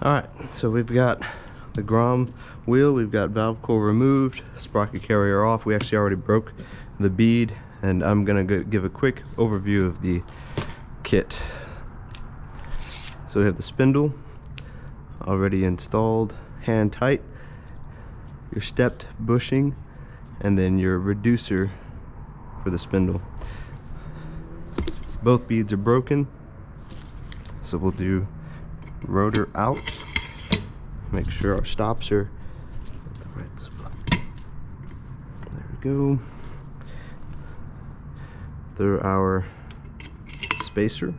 Alright, so we've got the Grom wheel, we've got valve coil removed, sprocket carrier off. We actually already broke the bead, and I'm going to give a quick overview of the kit. So we have the spindle already installed, hand tight, your stepped bushing, and then your reducer for the spindle. Both beads are broken, so we'll do rotor out, make sure our stops are at the right spot. There we go. Through our spacer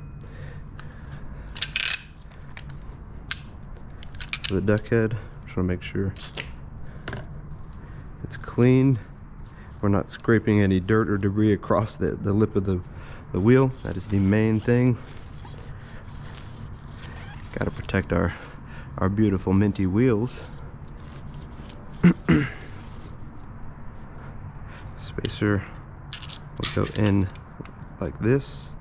for the duck head. Just want to make sure it's clean. We're not scraping any dirt or debris across the lip of the wheel. That is the main thing. Got to protect our beautiful minty wheels. Spacer will go in like this.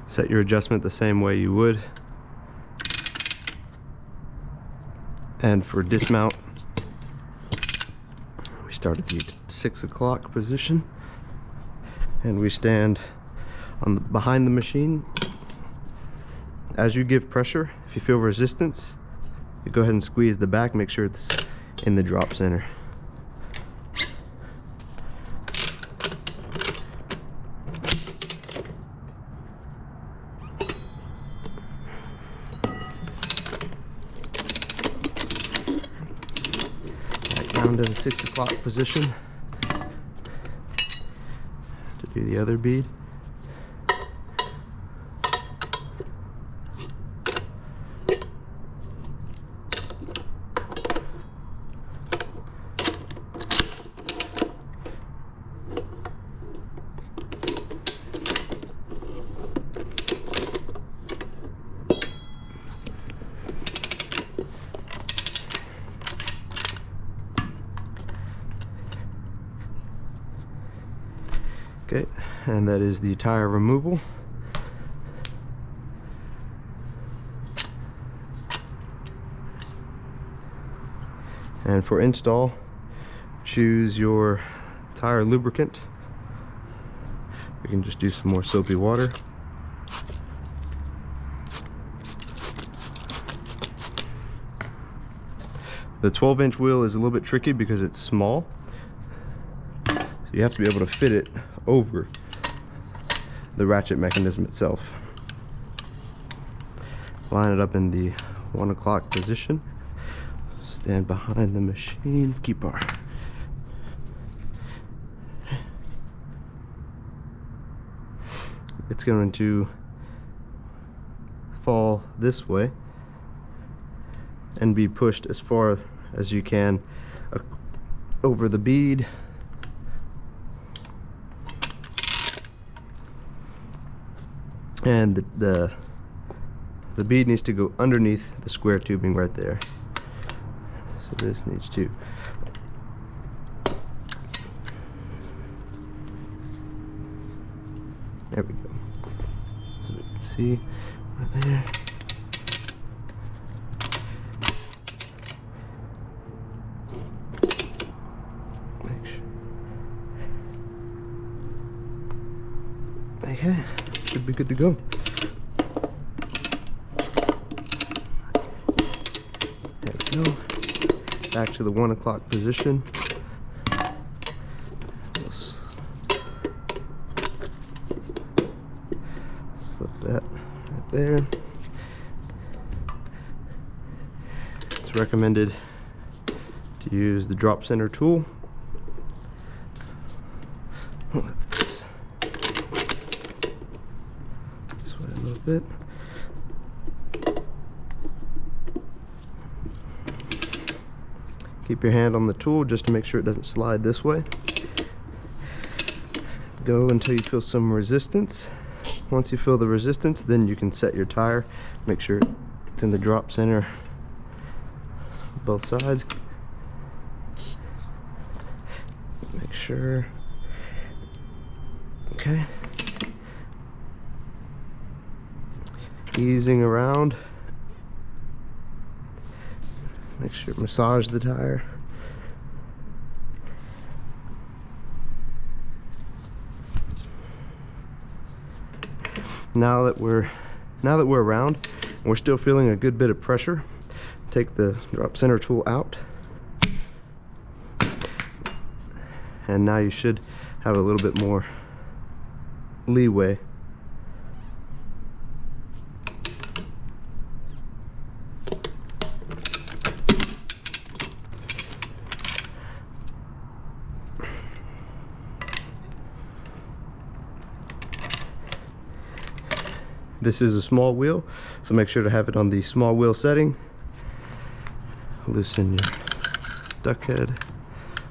Set your adjustment the same way you would. And for dismount, we start at the 6 o'clock position, and we stand behind the machine. As you give pressure, if you feel resistance, you go ahead and squeeze the back, make sure it's in the drop center. Down to the 6 o'clock position to do the other bead. Okay, and that is the tire removal. And for install, choose your tire lubricant. We can just do some more soapy water. The 12-inch wheel is a little bit tricky because it's small. So you have to be able to fit it over the ratchet mechanism itself. Line it up in the 1 o'clock position. Stand behind the machine. Keep our it's going to fall this way and be pushed as far as you can over the bead. And the bead needs to go underneath the square tubing right there. So this needs to there we go. So we can see right there. Make sure. Okay. Should be good to go. There we go. Back to the 1 o'clock position. We'll slip that right there. It's recommended to use the drop center tool. Let this way a little bit. Keep your hand on the tool just to make sure it doesn't slide this way. Go until you feel some resistance. Once you feel the resistance, then you can set your tire. Make sure it's in the drop center both sides. Make sure. Okay. Easing around. Make sure massage the tire. Now that we're around, and we're still feeling a good bit of pressure, take the drop center tool out, and now you should have a little bit more leeway. This is a small wheel, so make sure to have it on the small wheel setting. Loosen your duck head,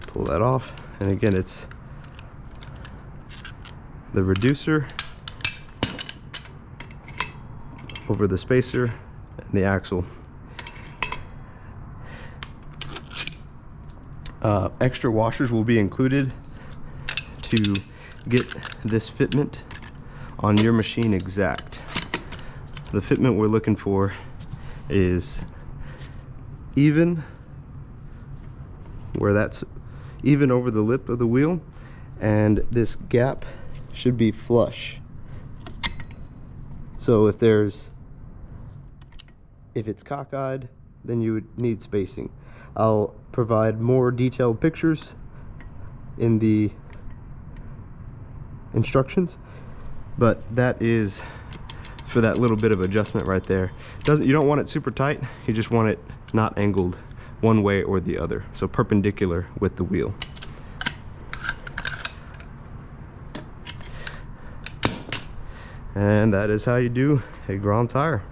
pull that off, and again it's the reducer over the spacer and the axle. Extra washers will be included to get this fitment on your machine exact. The fitment we're looking for is even, where that's even over the lip of the wheel, and this gap should be flush. So if it's cockeyed, then you would need spacing. I'll provide more detailed pictures in the instructions, but that is for that little bit of adjustment right there. You don't want it super tight, you just want it not angled one way or the other, so perpendicular with the wheel. And that is how you do a Grom tire.